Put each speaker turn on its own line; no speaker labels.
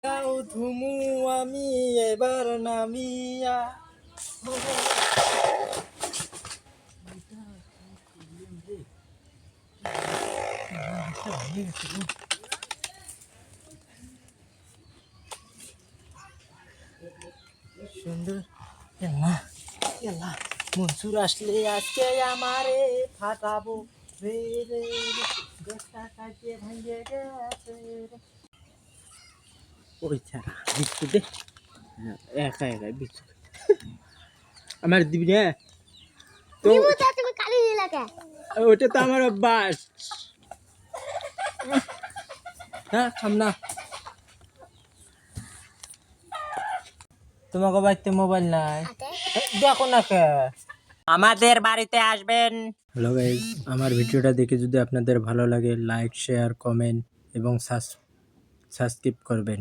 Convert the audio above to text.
যাও ধুমু আমি এবার নামিয়া। সুন্দর। এলা এলা মনসুর আসলে আজকে আমারে ফাটাবো রে রে রে, গোটা কাটিয়ে ভাঙে গেছে রে। ওই ছাড়া বিচ্ছু দে, একা একা বিচ্ছু আমার দিবি না তো।
তুমি কালি দিলা কে?
ওটা তো আমার অভ্যাস। হ্যাঁ খাম না। তোমাকে বাড়িতে মোবাইল নাই, দেখো না কে। আমাদের বাড়িতে আসবেন। হ্যালো গাইজ, আমার ভিডিওটা দেখে যদি আপনাদের ভালো লাগে লাইক শেয়ার কমেন্ট এবং সাবস্ক্রাইব করবেন।